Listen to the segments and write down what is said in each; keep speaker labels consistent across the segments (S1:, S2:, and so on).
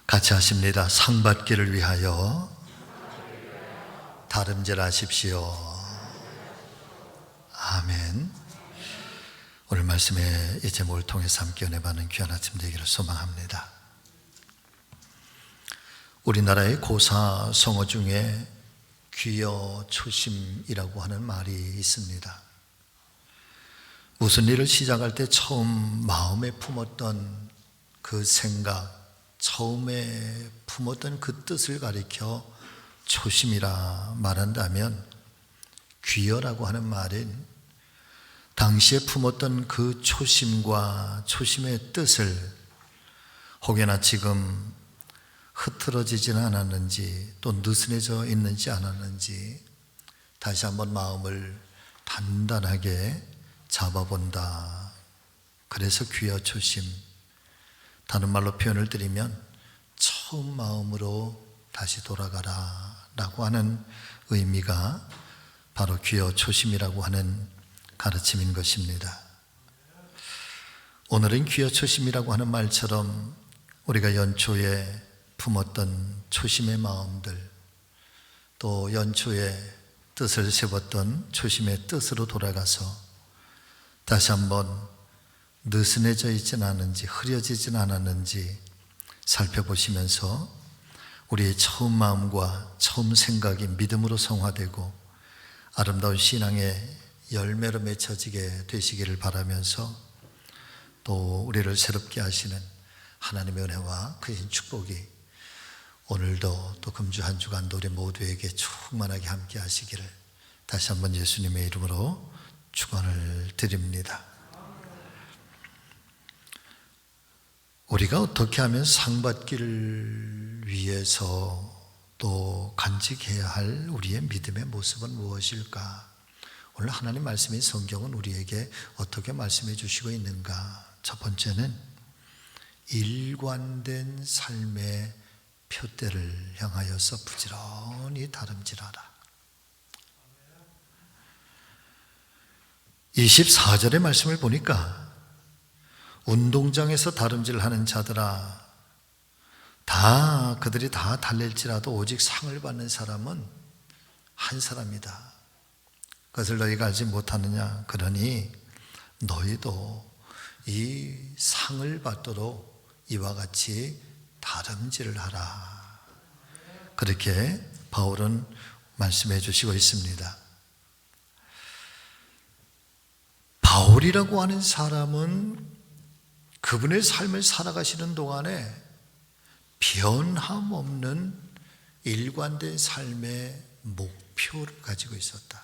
S1: 같이 하십니다. 상 받기를 위하여 다름질하십시오. 아멘. 오늘 말씀의 이 제목을 통해서 함께 은혜 받는 귀한 아침 되기를 소망합니다. 우리나라의 고사 성어 중에 귀여 초심이라고 하는 말이 있습니다. 무슨 일을 시작할 때 처음 마음에 품었던 그 생각, 처음에 품었던 그 뜻을 가리켜 초심이라 말한다면, 귀여라고 하는 말은 당시에 품었던 그 초심과 초심의 뜻을 혹여나 지금 흐트러지지는 않았는지 또 느슨해져 있는지 않았는지 다시 한번 마음을 단단하게 잡아본다. 그래서 귀여 초심, 다른 말로 표현을 드리면 처음 마음으로 다시 돌아가라 라고 하는 의미가 바로 귀여 초심이라고 하는 가르침인 것입니다. 오늘은 귀여 초심이라고 하는 말처럼 우리가 연초에 품었던 초심의 마음들, 또 연초에 뜻을 세웠던 초심의 뜻으로 돌아가서 다시 한번 느슨해져 있진 않은지, 흐려지진 않았는지 살펴보시면서 우리의 처음 마음과 처음 생각이 믿음으로 성화되고 아름다운 신앙의 열매로 맺혀지게 되시기를 바라면서, 또 우리를 새롭게 하시는 하나님의 은혜와 크신 축복이 오늘도 또 금주 한 주간도 우리 모두에게 충만하게 함께 하시기를 다시 한번 예수님의 이름으로 축원을 드립니다. 우리가 어떻게 하면 상 받기를 위해서 또 간직해야 할 우리의 믿음의 모습은 무엇일까? 오늘 하나님 말씀인 성경은 우리에게 어떻게 말씀해 주시고 있는가? 첫 번째는 일관된 삶의 표대를 향하여서 부지런히 다름질하라. 24절의 말씀을 보니까 운동장에서 다름질하는 자들아, 그들이 다 달릴지라도 오직 상을 받는 사람은 한 사람이다. 그것을 너희가 알지 못하느냐? 그러니 너희도 이 상을 받도록 이와 같이 다름질을 하라. 그렇게 바울은 말씀해 주시고 있습니다. 바울이라고 하는 사람은 그분의 삶을 살아가시는 동안에 변함없는 일관된 삶의 목표를 가지고 있었다.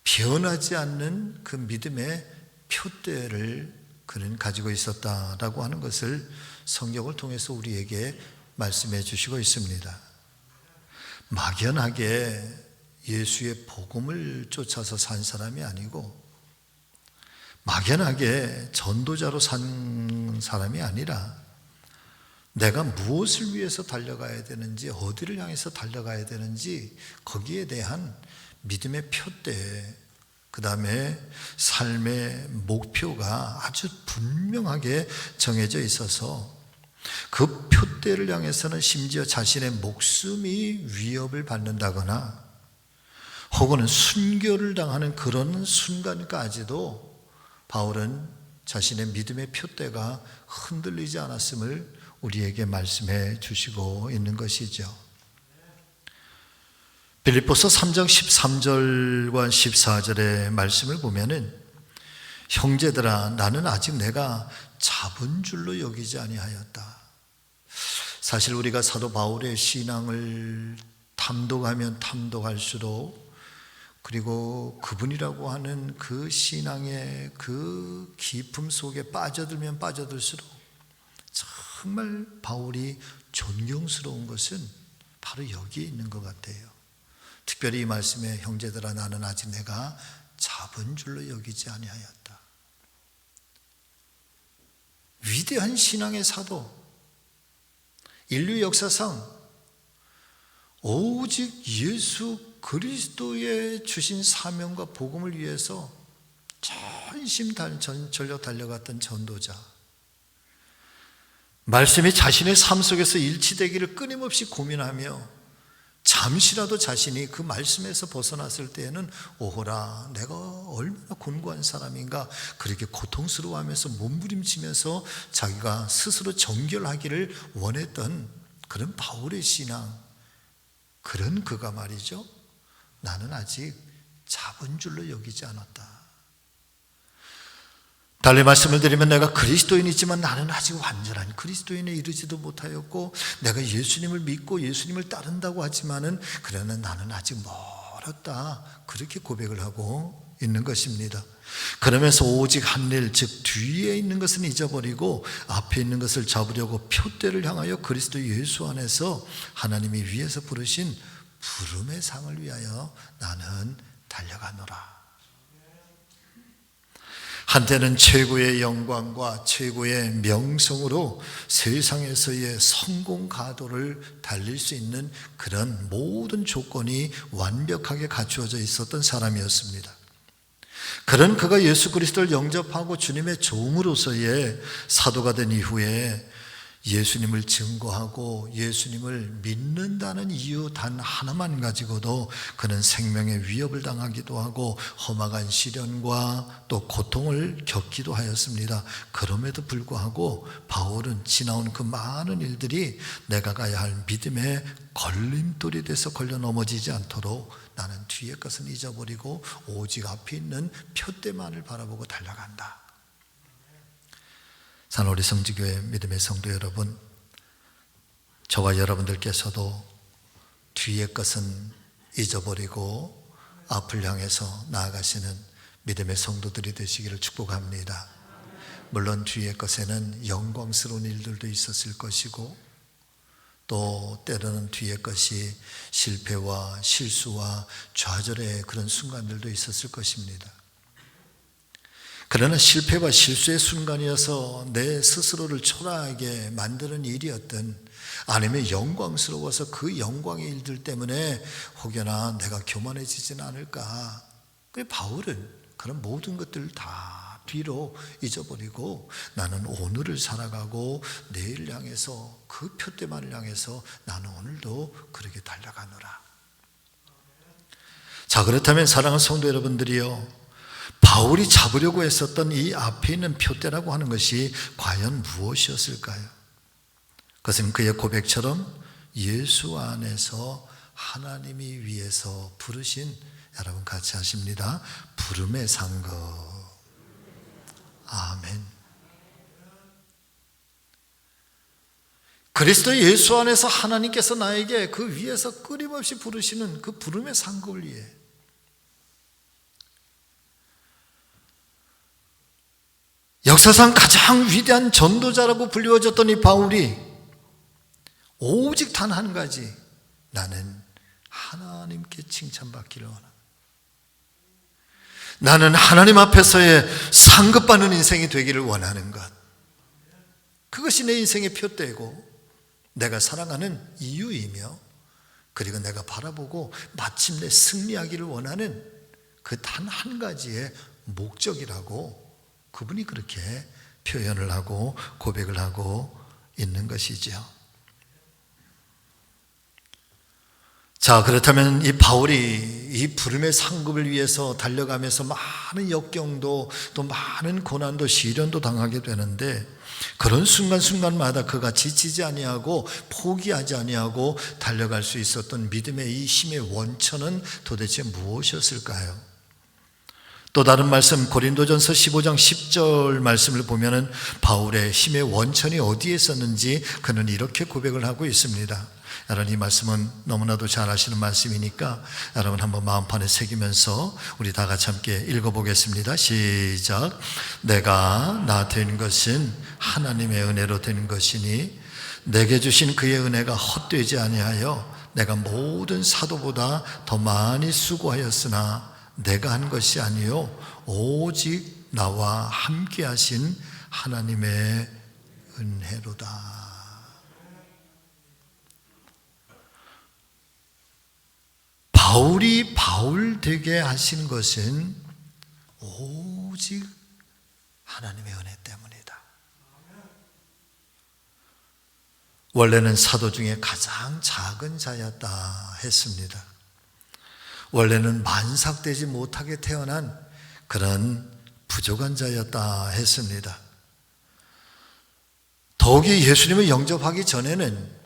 S1: 변하지 않는 그 믿음의 표대를 그는 가지고 있었다라고 하는 것을 성경을 통해서 우리에게 말씀해 주시고 있습니다. 막연하게 예수의 복음을 쫓아서 산 사람이 아니고, 막연하게 전도자로 산 사람이 아니라, 내가 무엇을 위해서 달려가야 되는지, 어디를 향해서 달려가야 되는지 거기에 대한 믿음의 표대, 그 다음에 삶의 목표가 아주 분명하게 정해져 있어서 그 표대를 향해서는 심지어 자신의 목숨이 위협을 받는다거나 혹은 순교를 당하는 그런 순간까지도 바울은 자신의 믿음의 표대가 흔들리지 않았음을 우리에게 말씀해 주시고 있는 것이죠. 빌립보서 3장 13절과 14절의 말씀을 보면은, 형제들아 나는 아직 내가 잡은 줄로 여기지 아니하였다. 사실 우리가 사도 바울의 신앙을 탐독하면 탐독할수록, 그리고 그분이라고 하는 그 신앙의 그 깊음 속에 빠져들면 빠져들수록 정말 바울이 존경스러운 것은 바로 여기에 있는 것 같아요. 특별히 이 말씀에 형제들아 나는 아직 내가 잡은 줄로 여기지 아니하였다. 위대한 신앙의 사도, 인류 역사상 오직 예수 그리스도의 주신 사명과 복음을 위해서 전심 전력 달려갔던 전도자, 말씀이 자신의 삶 속에서 일치되기를 끊임없이 고민하며 잠시라도 자신이 그 말씀에서 벗어났을 때에는 오호라 내가 얼마나 곤고한 사람인가, 그렇게 고통스러워하면서 몸부림치면서 자기가 스스로 정결하기를 원했던 그런 바울의 신앙, 그런 그가 말이죠, 나는 아직 잡은 줄로 여기지 않았다. 달리 말씀을 드리면 내가 그리스도인이지만 나는 아직 완전한 그리스도인에 이르지도 못하였고, 내가 예수님을 믿고 예수님을 따른다고 하지만은 그러나 나는 아직 멀었다, 그렇게 고백을 하고 있는 것입니다. 그러면서 오직 한 일, 즉 뒤에 있는 것은 잊어버리고 앞에 있는 것을 잡으려고 표대를 향하여 그리스도 예수 안에서 하나님이 위에서 부르신 부름의 상을 위하여 나는 달려가노라. 한때는 최고의 영광과 최고의 명성으로 세상에서의 성공 가도를 달릴 수 있는 그런 모든 조건이 완벽하게 갖추어져 있었던 사람이었습니다. 그런 그가 예수 그리스도를 영접하고 주님의 종으로서의 사도가 된 이후에 예수님을 증거하고 예수님을 믿는다는 이유 단 하나만 가지고도 그는 생명의 위협을 당하기도 하고 험악한 시련과 또 고통을 겪기도 하였습니다. 그럼에도 불구하고 바울은 지나온 그 많은 일들이 내가 가야 할 믿음의 걸림돌이 돼서 걸려 넘어지지 않도록 나는 뒤의 것은 잊어버리고 오직 앞에 있는 표대만을 바라보고 달려간다. 산오리 성지교회 믿음의 성도 여러분, 저와 여러분들께서도 뒤의 것은 잊어버리고 앞을 향해서 나아가시는 믿음의 성도들이 되시기를 축복합니다. 물론 뒤의 것에는 영광스러운 일들도 있었을 것이고 또 때로는 뒤의 것이 실패와 실수와 좌절의 그런 순간들도 있었을 것입니다. 그러나 실패와 실수의 순간이어서 내 스스로를 초라하게 만드는 일이었든 아니면 영광스러워서 그 영광의 일들 때문에 혹여나 내가 교만해지진 않을까, 그 바울은 그런 모든 것들을 다 뒤로 잊어버리고 나는 오늘을 살아가고 내일을 향해서 그 표대만을 향해서 나는 오늘도 그렇게 달려가노라. 자, 그렇다면 사랑하는 성도 여러분들이요, 바울이 잡으려고 했었던 이 앞에 있는 표대라고 하는 것이 과연 무엇이었을까요? 그것은 그의 고백처럼 예수 안에서 하나님이 위에서 부르신, 여러분 같이 하십니다, 부름의 상급. 아멘. 그리스도 예수 안에서 하나님께서 나에게 그 위에서 끊임없이 부르시는 그 부름의 상급을 위해 역사상 가장 위대한 전도자라고 불리워졌던 이 바울이 오직 단 한 가지, 나는 하나님께 칭찬받기를 원한다, 나는 하나님 앞에서의 상급받는 인생이 되기를 원하는 것, 그것이 내 인생의 표대고 내가 살아가는 이유이며 그리고 내가 바라보고 마침내 승리하기를 원하는 그 단 한 가지의 목적이라고 그분이 그렇게 표현을 하고 고백을 하고 있는 것이죠. 자, 그렇다면 이 바울이 이 부름의 상급을 위해서 달려가면서 많은 역경도 또 많은 고난도 시련도 당하게 되는데, 그런 순간순간마다 그가 지치지 아니하고 포기하지 아니하고 달려갈 수 있었던 믿음의 이 힘의 원천은 도대체 무엇이었을까요? 또 다른 말씀, 고린도전서 15장 10절 말씀을 보면은 바울의 힘의 원천이 어디에 있었는지 그는 이렇게 고백을 하고 있습니다. 여러분, 이 말씀은 너무나도 잘 아시는 말씀이니까 여러분 한번 마음판에 새기면서 우리 다 같이 함께 읽어보겠습니다. 시작. 내가 나 된 것은 하나님의 은혜로 된 것이니 내게 주신 그의 은혜가 헛되지 아니하여 내가 모든 사도보다 더 많이 수고하였으나 내가 한 것이 아니요 오직 나와 함께 하신 하나님의 은혜로다. 바울이 바울 되게 하신 것은 오직 하나님의 은혜 때문이다. 원래는 사도 중에 가장 작은 자였다 했습니다. 원래는 만삭되지 못하게 태어난 그런 부족한 자였다 했습니다. 더욱이 예수님을 영접하기 전에는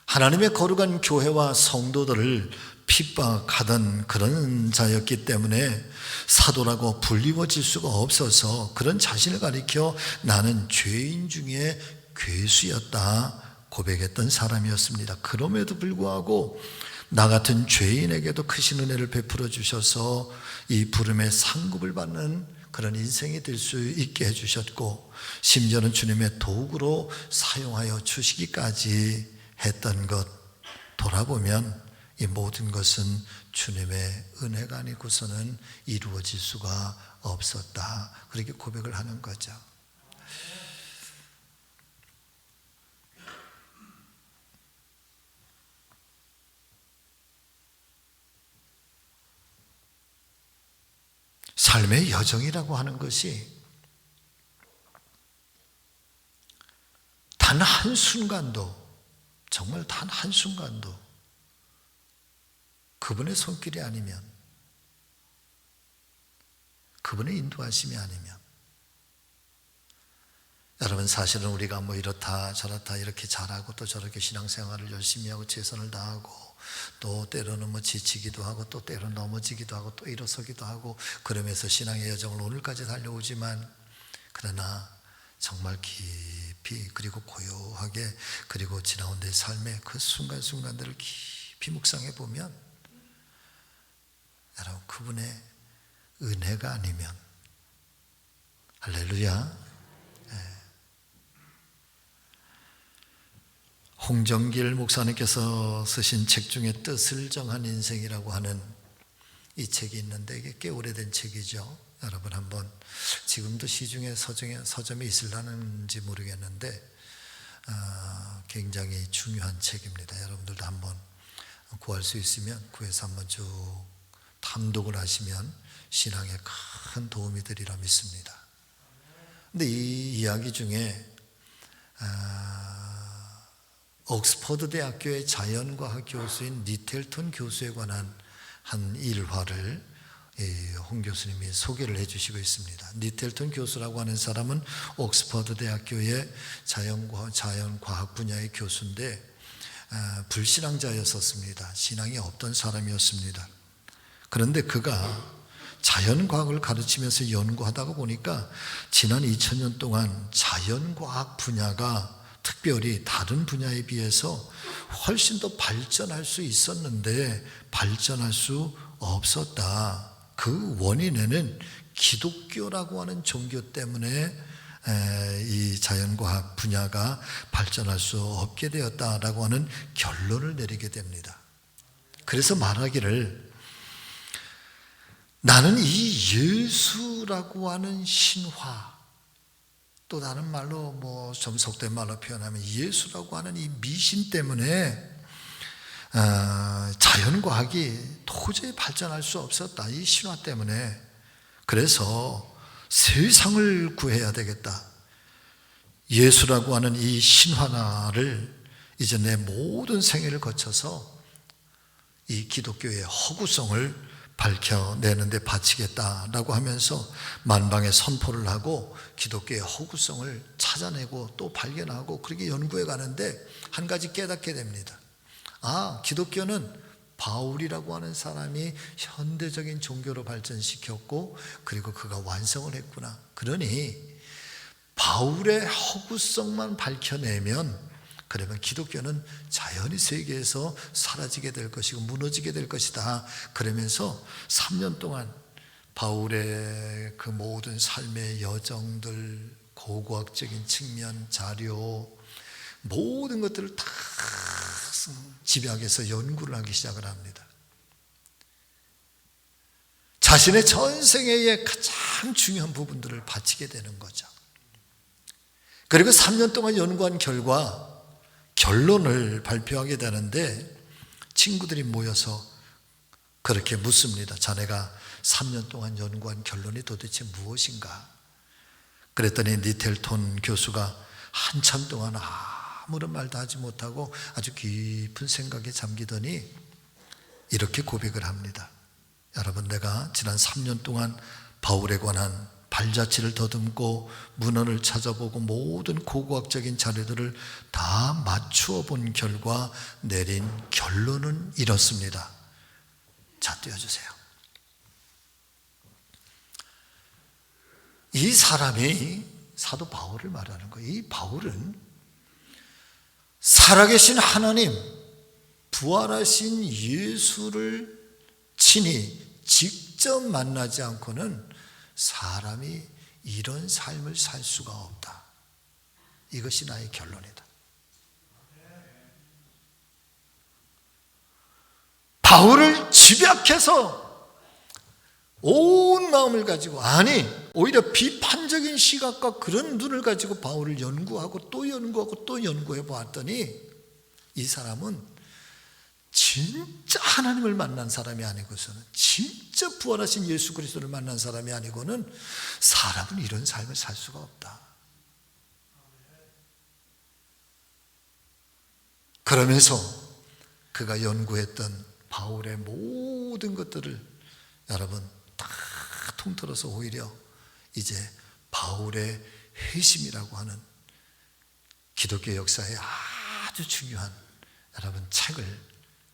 S1: 하나님의 거룩한 교회와 성도들을 핍박하던 그런 자였기 때문에 사도라고 불리워질 수가 없어서 그런 자신을 가리켜 나는 죄인 중에 괴수였다 고백했던 사람이었습니다. 그럼에도 불구하고 나 같은 죄인에게도 크신 은혜를 베풀어 주셔서 이 부름의 상급을 받는 그런 인생이 될 수 있게 해주셨고, 심지어는 주님의 도구로 사용하여 주시기까지 했던 것 돌아보면 이 모든 것은 주님의 은혜가 아니고서는 이루어질 수가 없었다, 그렇게 고백을 하는 거죠. 삶의 여정이라고 하는 것이 단 한순간도, 정말 단 한순간도 그분의 손길이 아니면, 그분의 인도하심이 아니면, 여러분 사실은 우리가 뭐 이렇다 저렇다 이렇게 잘하고 또 저렇게 신앙생활을 열심히 하고 최선을 다하고 또 때로는 뭐 지치기도 하고 또 때로는 넘어지기도 하고 또 일어서기도 하고 그러면서 신앙의 여정을 오늘까지 달려오지만, 그러나 정말 깊이 그리고 고요하게 그리고 지나온 내 삶의 그 순간순간들을 깊이 묵상해 보면 여러분 그분의 은혜가 아니면, 할렐루야, 홍정길 목사님께서 쓰신 책 중에 뜻을 정한 인생이라고 하는 이 책이 있는데, 이게 꽤 오래된 책이죠. 여러분 한번, 지금도 시중에 서점에 있을라는지 모르겠는데 굉장히 중요한 책입니다. 여러분들도 한번 구할 수 있으면 구해서 한번 쭉 탐독을 하시면 신앙에 큰 도움이 되리라 믿습니다. 근데 이 이야기 중에 옥스퍼드 대학교의 자연과학 교수인 니텔턴 교수에 관한 한 일화를 홍 교수님이 소개를 해주시고 있습니다. 니텔턴 교수라고 하는 사람은 옥스퍼드 대학교의 자연과학 분야의 교수인데 불신앙자였었습니다. 신앙이 없던 사람이었습니다. 그런데 그가 자연과학을 가르치면서 연구하다가 보니까 지난 2000년 동안 자연과학 분야가 특별히 다른 분야에 비해서 훨씬 더 발전할 수 있었는데 발전할 수 없었다. 그 원인에는 기독교라고 하는 종교 때문에 이 자연과학 분야가 발전할 수 없게 되었다라고 하는 결론을 내리게 됩니다. 그래서 말하기를, 나는 이 예수라고 하는 신화, 또 다른 말로 뭐 좀 속된 말로 표현하면 예수라고 하는 이 미신 때문에 자연과학이 도저히 발전할 수 없었다. 이 신화 때문에. 그래서 세상을 구해야 되겠다. 예수라고 하는 이 신화를 이제 내 모든 생애를 거쳐서 이 기독교의 허구성을 밝혀내는 데 바치겠다라고 하면서 만방에 선포를 하고 기독교의 허구성을 찾아내고 또 발견하고 그렇게 연구해 가는데 한 가지 깨닫게 됩니다. 기독교는 바울이라고 하는 사람이 현대적인 종교로 발전시켰고 그리고 그가 완성을 했구나. 그러니 바울의 허구성만 밝혀내면, 그러면 기독교는 자연의 세계에서 사라지게 될 것이고 무너지게 될 것이다. 그러면서 3년 동안 바울의 그 모든 삶의 여정들, 고고학적인 측면, 자료, 모든 것들을 다 집약해서 연구를 하기 시작을 합니다. 자신의 전생애의 가장 중요한 부분들을 바치게 되는 거죠. 그리고 3년 동안 연구한 결과 결론을 발표하게 되는데, 친구들이 모여서 그렇게 묻습니다. 자네가 3년 동안 연구한 결론이 도대체 무엇인가? 그랬더니 니텔톤 교수가 한참 동안 아무런 말도 하지 못하고 아주 깊은 생각에 잠기더니 이렇게 고백을 합니다. 여러분, 내가 지난 3년 동안 바울에 관한 발자취를 더듬고 문헌을 찾아보고 모든 고고학적인 자료들을 다 맞추어 본 결과 내린 결론은 이렇습니다. 자, 띄워주세요. 이 사람이 사도 바울을 말하는 거예요. 이 바울은 살아계신 하나님, 부활하신 예수를 친히 직접 만나지 않고는 사람이 이런 삶을 살 수가 없다. 이것이 나의 결론이다. 바울을 집약해서 온 마음을 가지고, 아니 오히려 비판적인 시각과 그런 눈을 가지고 바울을 연구하고 또 연구하고 또 연구해 보았더니 이 사람은 진짜 하나님을 만난 사람이 아니고서는, 진짜 부활하신 예수 그리스도를 만난 사람이 아니고는 사람은 이런 삶을 살 수가 없다. 그러면서 그가 연구했던 바울의 모든 것들을 여러분 다 통틀어서 오히려 이제 바울의 회심이라고 하는 기독교 역사에 아주 중요한 여러분 책을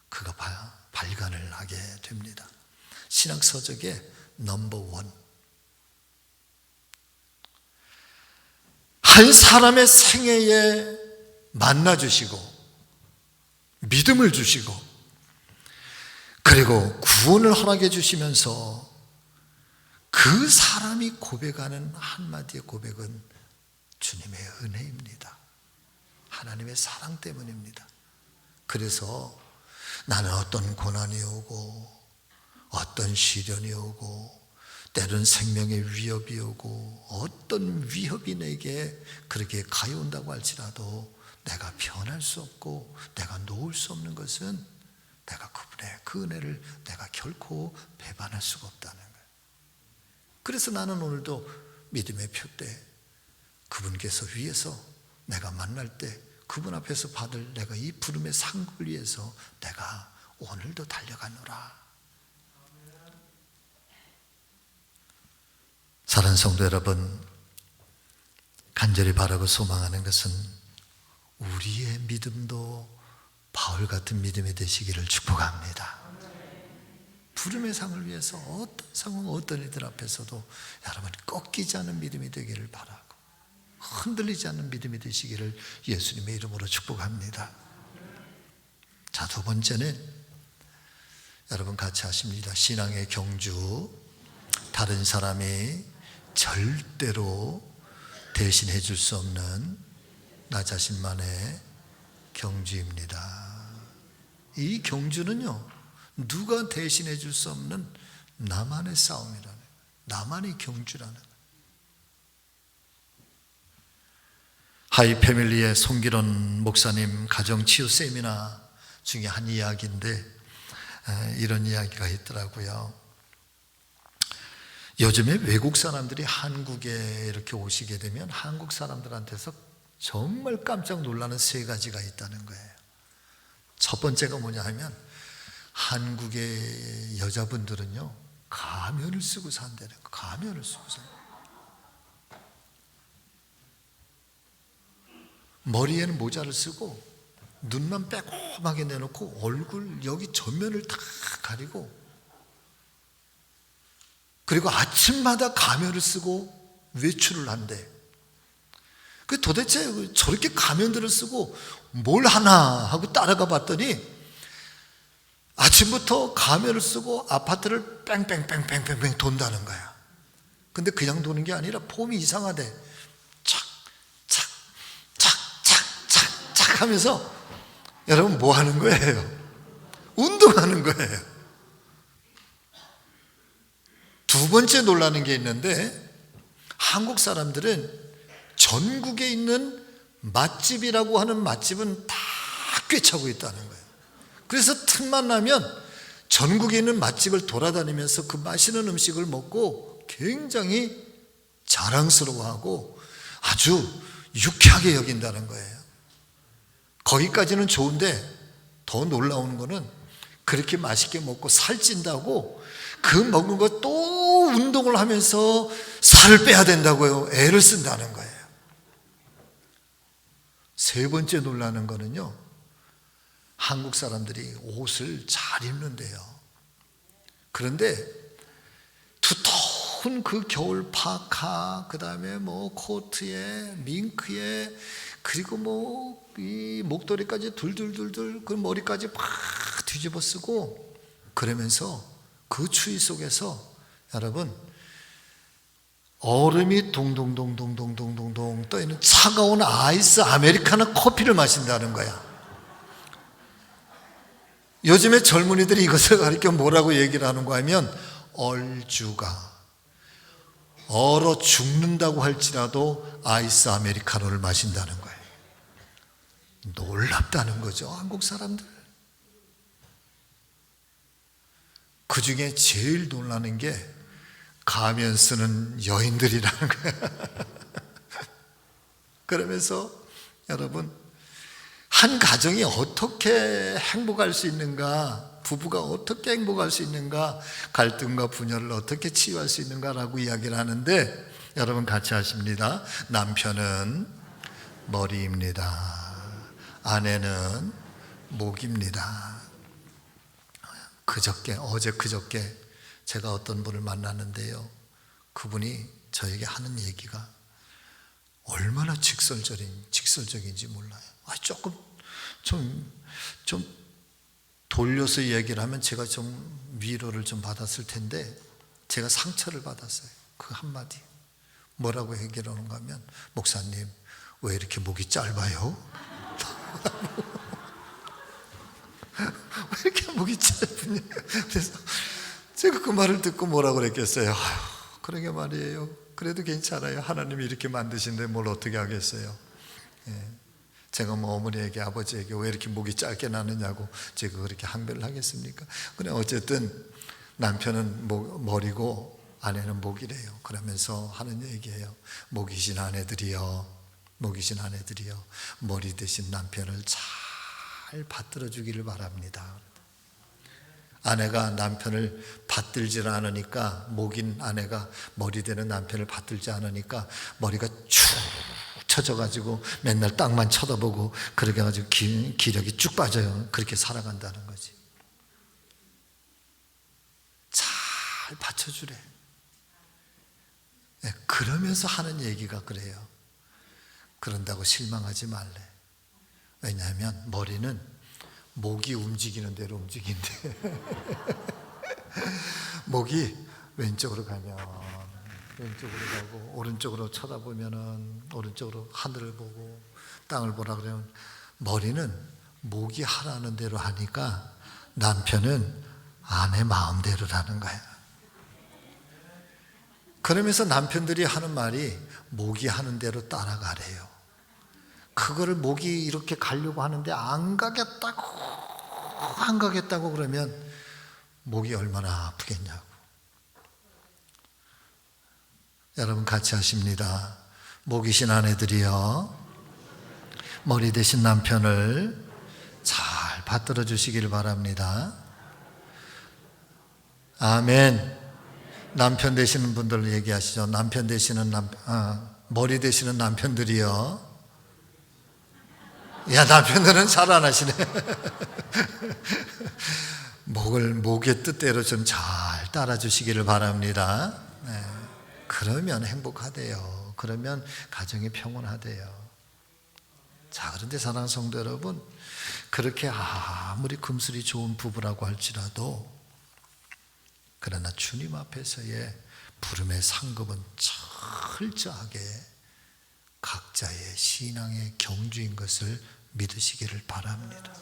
S1: 그가 발간을 하게 됩니다. 신학 서적의 넘버1. 한 사람의 생애에 만나주시고 믿음을 주시고 그리고 구원을 허락해 주시면서 그 사람이 고백하는 한마디의 고백은 주님의 은혜입니다. 하나님의 사랑 때문입니다. 그래서 나는 어떤 고난이 오고 어떤 시련이 오고 때론 생명의 위협이 오고 어떤 위협이 내게 그렇게 가여온다고 할지라도 내가 변할 수 없고 내가 놓을 수 없는 것은 내가 그분의 그 은혜를 내가 결코 배반할 수가 없다는 거예요. 그래서 나는 오늘도 믿음의 표대 그분께서 위해서 내가 만날 때 그분 앞에서 받을 내가 이 부름의 상급을 위해서 내가 오늘도 달려가노라. 사랑하는 성도 여러분, 간절히 바라고 소망하는 것은 우리의 믿음도 바울 같은 믿음이 되시기를 축복합니다. 부름의 상을 위해서 어떤 상황, 어떤 이들 앞에서도 여러분 꺾이지 않는 믿음이 되기를 바라고 흔들리지 않는 믿음이 되시기를 예수님의 이름으로 축복합니다. 자, 두 번째는 여러분 같이 하십니다. 신앙의 경주. 다른 사람이 절대로 대신해 줄 수 없는 나 자신만의 경주입니다. 이 경주는요, 누가 대신해 줄 수 없는 나만의 싸움이라는 거예요. 나만의 경주라는 거예요. 하이패밀리의 송기론 목사님 가정치유 세미나 중에 한 이야기인데 이런 이야기가 있더라고요. 요즘에 외국 사람들이 한국에 이렇게 오시게 되면 한국 사람들한테서 정말 깜짝 놀라는 세 가지가 있다는 거예요. 첫 번째가 뭐냐 하면 한국의 여자분들은요 가면을 쓰고 산다는 거예요. 가면을 쓰고 산다는 거예요. 머리에는 모자를 쓰고 눈만 빼꼼하게 내놓고 얼굴 여기 전면을 다 가리고 그리고 아침마다 가면을 쓰고 외출을 한대. 그 도대체 저렇게 가면들을 쓰고 뭘 하나 하고 따라가 봤더니 아침부터 가면을 쓰고 아파트를 뺑뺑뺑뺑뺑뺑 돈다는 거야. 근데 그냥 도는 게 아니라 폼이 이상하대. 착 하면서 여러분 뭐 하는 거예요? 운동하는 거예요. 두 번째 놀라는 게 있는데 한국 사람들은 전국에 있는 맛집이라고 하는 맛집은 다 꿰차고 있다는 거예요. 그래서 틈만 나면 전국에 있는 맛집을 돌아다니면서 그 맛있는 음식을 먹고 굉장히 자랑스러워하고 아주 유쾌하게 여긴다는 거예요. 거기까지는 좋은데 더 놀라운 거는 그렇게 맛있게 먹고 살찐다고 그 먹은 거 또 운동을 하면서 살을 빼야 된다고요. 애를 쓴다는 거예요. 세 번째 놀라는 거는요, 한국 사람들이 옷을 잘 입는데요. 그런데 두터운 그 겨울 파카, 그 다음에 뭐 코트에 밍크에, 그리고 이 목도리까지 둘둘둘둘, 그 머리까지 팍 뒤집어 쓰고 그러면서 그 추위 속에서 여러분 얼음이 동동동동동동동동 떠있는 차가운 아이스 아메리카노 커피를 마신다는 거야. 요즘에 젊은이들이 이것을 가리켜 뭐라고 얘기를 하는 거 하면 얼주가 얼어 죽는다고 할지라도 아이스 아메리카노를 마신다는 거예요. 놀랍다는 거죠, 한국 사람들. 그 중에 제일 놀라는 게 가면 쓰는 여인들이라는 거예요. 그러면서 여러분, 한 가정이 어떻게 행복할 수 있는가, 부부가 어떻게 행복할 수 있는가, 갈등과 분열을 어떻게 치유할 수 있는가라고 이야기를 하는데, 여러분 같이 하십니다. 남편은 머리입니다. 아내는 목입니다. 어제 그저께 제가 어떤 분을 만났는데요, 그분이 저에게 하는 얘기가 얼마나 직설적인지 몰라요. 조금 좀 돌려서 얘기를 하면 제가 좀 위로를 좀 받았을 텐데, 제가 상처를 받았어요. 그 한마디. 뭐라고 얘기를 하는가 하면, 목사님 왜 이렇게 목이 짧아요? 왜 이렇게 목이 짧으냐? 그래서 제가 그 말을 듣고 뭐라고 그랬겠어요? 그러게 말이에요. 그래도 괜찮아요. 하나님이 이렇게 만드신데 뭘 어떻게 하겠어요? 제가 어머니에게 아버지에게 왜 이렇게 목이 짧게 나느냐고 제가 그렇게 항변을 하겠습니까? 그래 어쨌든 남편은 머리고 아내는 목이래요. 그러면서 하는 얘기예요. 목이신 아내들이요, 머리 대신 남편을 잘 받들어 주기를 바랍니다. 아내가 남편을 받들지 않으니까, 목인 아내가 머리 되는 남편을 받들지 않으니까 머리가 축 처져가지고 맨날 땅만 쳐다보고 그렇게 해가지고 기력이 쭉 빠져요. 그렇게 살아간다는 거지. 잘 받쳐주래. 그러면서 하는 얘기가 그래요. 그런다고 실망하지 말래. 왜냐하면 머리는 목이 움직이는 대로 움직인대. 목이 왼쪽으로 가면 왼쪽으로 가고, 오른쪽으로 쳐다보면은 오른쪽으로 하늘을 보고 땅을 보라 그러면, 머리는 목이 하라는 대로 하니까 남편은 아내 마음대로라는 거야. 그러면서 남편들이 하는 말이 목이 하는 대로 따라가래요. 그거를 목이 이렇게 가려고 하는데 안 가겠다고 그러면 목이 얼마나 아프겠냐고. 여러분 같이 하십니다. 목이신 아내들이여, 머리 대신 남편을 잘 받들어 주시기를 바랍니다. 아멘. 남편 되시는 분들 얘기하시죠. 남편 되시는 머리 되시는 남편들이여. 야, 남편들은 잘 안 하시네. 목의 뜻대로 좀 잘 따라 주시기를 바랍니다. 네. 그러면 행복하대요. 그러면 가정이 평온하대요. 자, 그런데 사랑하는 성도 여러분, 그렇게 아무리 금슬이 좋은 부부라고 할지라도, 그러나 주님 앞에서의 부름의 상급은 철저하게 각자의 신앙의 경주인 것을 믿으시기를 바랍니다.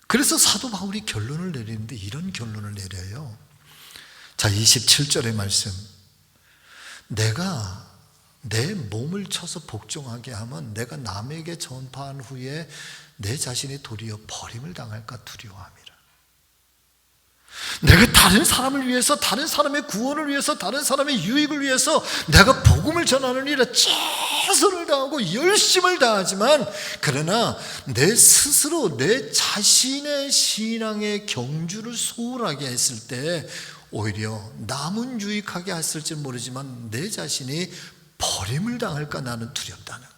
S1: 그래서 사도 바울이 결론을 내리는데 이런 결론을 내려요. 자, 27절의 말씀. 내가 내 몸을 쳐서 복종하게 하면 내가 남에게 전파한 후에 내 자신이 도리어 버림을 당할까 두려워함이라. 내가 다른 사람을 위해서, 다른 사람의 구원을 위해서, 다른 사람의 유익을 위해서 내가 복음을 전하는 일에 최선을 다하고 열심을 다하지만, 그러나 내 스스로 내 자신의 신앙의 경주를 소홀하게 했을 때 오히려 남은 유익하게 했을지 모르지만 내 자신이 버림을 당할까 나는 두렵다는 거예요.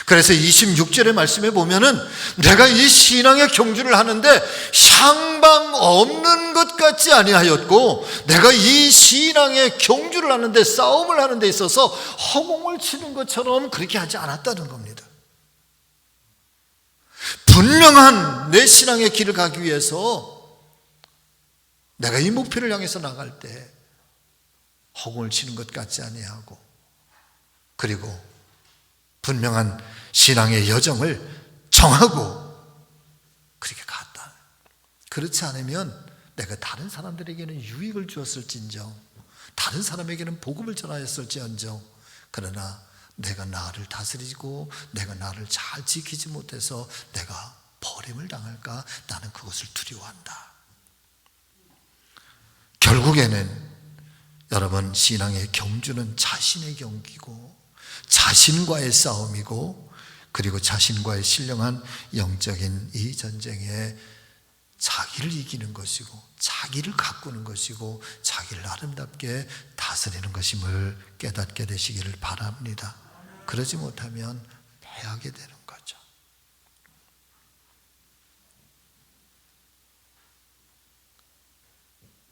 S1: 그래서 26절의 말씀에 보면은 내가 이 신앙의 경주를 하는데 향방 없는 것 같지 아니하였고, 내가 이 신앙의 경주를 하는데, 싸움을 하는 데 있어서 허공을 치는 것처럼 그렇게 하지 않았다는 겁니다. 분명한 내 신앙의 길을 가기 위해서 내가 이 목표를 향해서 나갈 때 허공을 치는 것 같지 아니하고, 그리고 분명한 신앙의 여정을 정하고 그렇게 갔다. 그렇지 않으면 내가 다른 사람들에게는 유익을 주었을진정, 다른 사람에게는 복음을 전하였을지언정, 그러나 내가 나를 다스리고 내가 나를 잘 지키지 못해서 내가 버림을 당할까, 나는 그것을 두려워한다. 결국에는 여러분, 신앙의 경주는 자신의 경기고 자신과의 싸움이고, 그리고 자신과의 신령한 영적인 이 전쟁에 자기를 이기는 것이고, 자기를 가꾸는 것이고, 자기를 아름답게 다스리는 것임을 깨닫게 되시기를 바랍니다. 그러지 못하면 패하게 되는 거죠.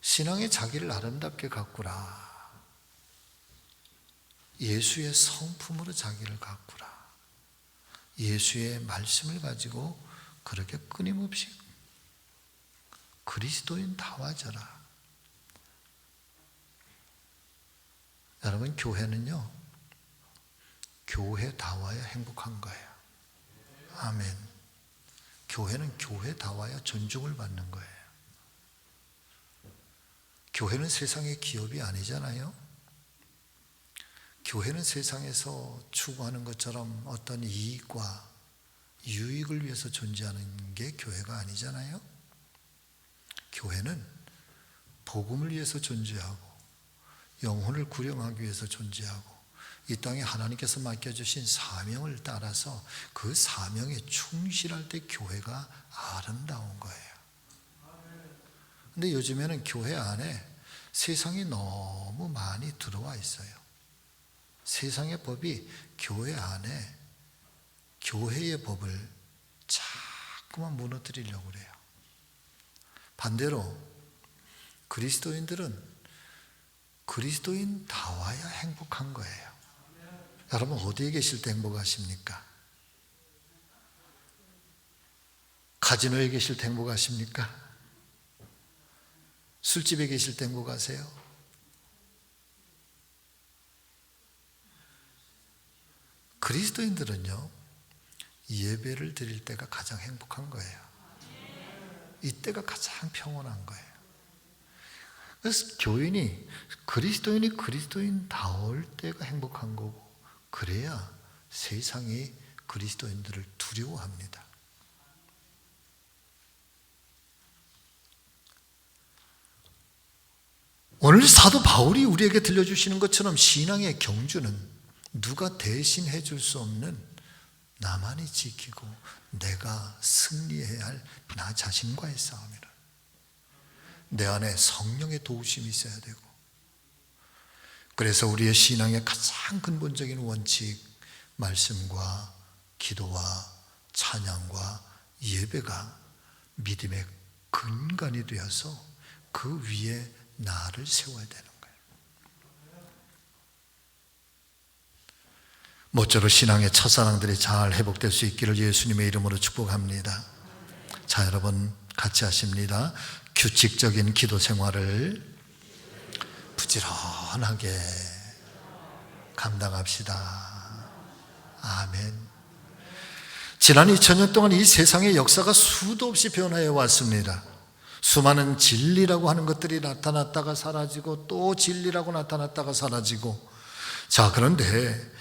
S1: 신앙의 자기를 아름답게 가꾸라. 예수의 성품으로 자기를 가꾸라. 예수의 말씀을 가지고 그렇게 끊임없이 그리스도인다워져라. 여러분, 교회는요, 교회다워야 행복한 거예요. 아멘. 교회는 교회다워야 존중을 받는 거예요. 교회는 세상의 기업이 아니잖아요. 교회는 세상에서 추구하는 것처럼 어떤 이익과 유익을 위해서 존재하는 게 교회가 아니잖아요. 교회는 복음을 위해서 존재하고 영혼을 구령하기 위해서 존재하고 이 땅에 하나님께서 맡겨주신 사명을 따라서 그 사명에 충실할 때 교회가 아름다운 거예요. 근데 요즘에는 교회 안에 세상이 너무 많이 들어와 있어요. 세상의 법이 교회 안에 교회의 법을 자꾸만 무너뜨리려고 그래요. 반대로 그리스도인들은 그리스도인다워야 행복한 거예요. 여러분, 어디에 계실 때 행복하십니까? 카지노에 계실 때 행복하십니까? 술집에 계실 때 행복하세요? 그리스도인들은요, 예배를 드릴 때가 가장 행복한 거예요. 이때가 가장 평온한 거예요. 그래서 그리스도인이 그리스도인다울 때가 행복한 거고, 그래야 세상이 그리스도인들을 두려워합니다. 오늘 사도 바울이 우리에게 들려주시는 것처럼 신앙의 경주는 누가 대신해 줄 수 없는 나만이 지키고 내가 승리해야 할 나 자신과의 싸움이라. 내 안에 성령의 도우심이 있어야 되고, 그래서 우리의 신앙의 가장 근본적인 원칙, 말씀과 기도와 찬양과 예배가 믿음의 근간이 되어서 그 위에 나를 세워야 되는 거예요. 모쪼록 신앙의 첫사랑들이 잘 회복될 수 있기를 예수님의 이름으로 축복합니다. 자, 여러분 같이 하십니다. 규칙적인 기도 생활을 부지런하게 감당합시다. 아멘. 지난 2000년 동안 이 세상의 역사가 수도 없이 변화해 왔습니다. 수많은 진리라고 하는 것들이 나타났다가 사라지고 또 진리라고 나타났다가 사라지고, 자, 그런데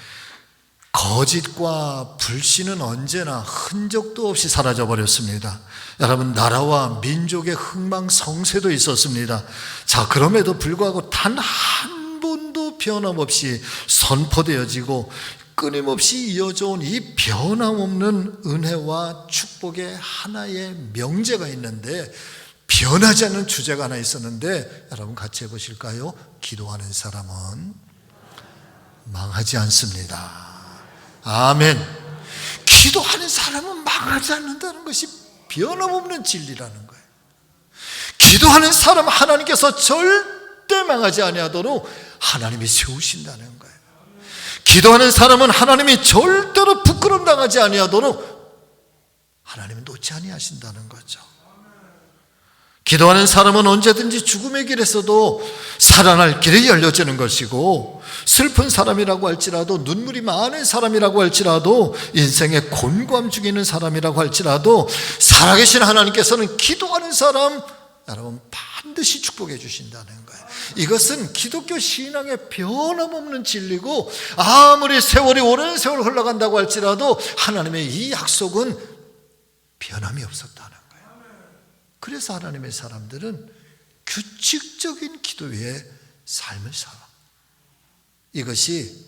S1: 거짓과 불신은 언제나 흔적도 없이 사라져버렸습니다. 여러분, 나라와 민족의 흥망성쇠도 있었습니다. 자, 그럼에도 불구하고 단 한 번도 변함없이 선포되어지고 끊임없이 이어져온 이 변함없는 은혜와 축복의 하나의 명제가 있는데, 변하지 않는 주제가 하나 있었는데, 여러분 같이 해보실까요? 기도하는 사람은 망하지 않습니다. 아멘. 기도하는 사람은 망하지 않는다는 것이 변함없는 진리라는 거예요. 기도하는 사람 하나님께서 절대 망하지 아니하도록 하나님이 세우신다는 거예요. 기도하는 사람은 하나님이 절대로 부끄럼 당하지 아니하도록 하나님은 놓지 아니하신다는 거죠. 기도하는 사람은 언제든지 죽음의 길에서도 살아날 길이 열려지는 것이고, 슬픈 사람이라고 할지라도, 눈물이 많은 사람이라고 할지라도, 인생의 곤고함 중에 있는 사람이라고 할지라도, 살아계신 하나님께서는 기도하는 사람 여러분 반드시 축복해 주신다는 거예요. 이것은 기독교 신앙의 변함없는 진리고, 아무리 세월이 오랜 세월 흘러간다고 할지라도 하나님의 이 약속은 변함이 없었다는 거예요. 그래서 하나님의 사람들은 규칙적인 기도의 삶을 살아. 이것이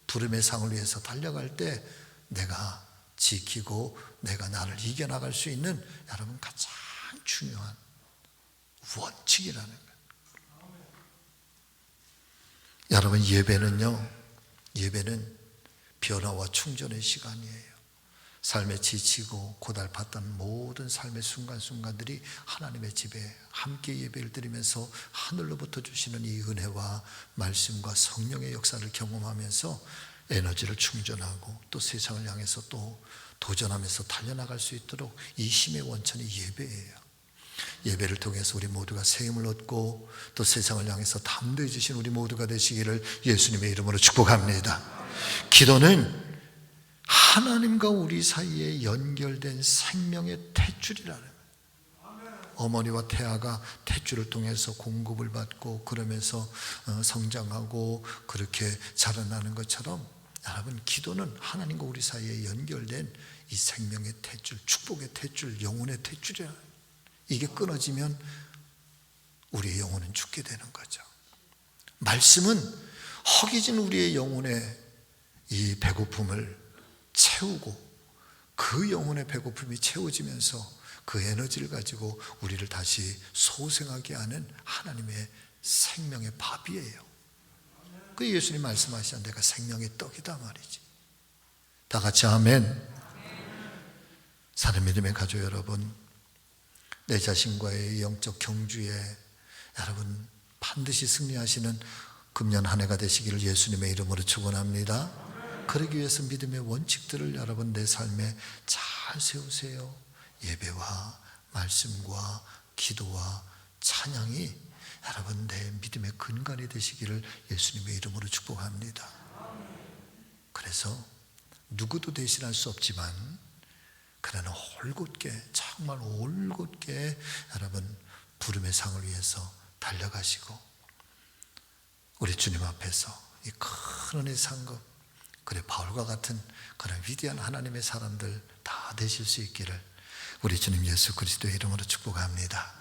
S1: 부름의 상을 위해서 달려갈 때 내가 지키고 내가 나를 이겨나갈 수 있는 여러분 가장 중요한 원칙이라는 거예요. 여러분, 예배는 변화와 충전의 시간이에요. 삶에 지치고 고달팠던 모든 삶의 순간순간들이 하나님의 집에 함께 예배를 드리면서 하늘로부터 주시는 이 은혜와 말씀과 성령의 역사를 경험하면서 에너지를 충전하고 또 세상을 향해서 또 도전하면서 달려나갈 수 있도록 이 힘의 원천이 예배예요. 예배를 통해서 우리 모두가 세임을 얻고 또 세상을 향해서 담대해지신 우리 모두가 되시기를 예수님의 이름으로 축복합니다. 기도는 하나님과 우리 사이에 연결된 생명의 탯줄이라는 거예요. 어머니와 태아가 탯줄을 통해서 공급을 받고 그러면서 성장하고 그렇게 자라나는 것처럼, 여러분 기도는 하나님과 우리 사이에 연결된 이 생명의 탯줄, 축복의 탯줄, 영혼의 탯줄이에요. 이게 끊어지면 우리의 영혼은 죽게 되는 거죠. 말씀은 허기진 우리의 영혼의 이 배고픔을 채우고, 그 영혼의 배고픔이 채워지면서 그 에너지를 가지고 우리를 다시 소생하게 하는 하나님의 생명의 밥이에요. 그 예수님 말씀하시잖아요. 내가 생명의 떡이다 말이지. 다 같이 아멘. 사는 믿음의 가족 여러분, 내 자신과의 영적 경주에 여러분 반드시 승리하시는 금년 한 해가 되시기를 예수님의 이름으로 축원합니다. 그러기 위해서 믿음의 원칙들을 여러분 내 삶에 잘 세우세요. 예배와 말씀과 기도와 찬양이 여러분 내 믿음의 근간이 되시기를 예수님의 이름으로 축복합니다. 그래서 누구도 대신할 수 없지만 그러나 올곧게, 정말 올곧게 여러분 부름의 상을 위해서 달려가시고 우리 주님 앞에서 이 큰 은혜의 상급, 그래 바울과 같은 그런 위대한 하나님의 사람들 다 되실 수 있기를 우리 주님 예수 그리스도의 이름으로 축복합니다.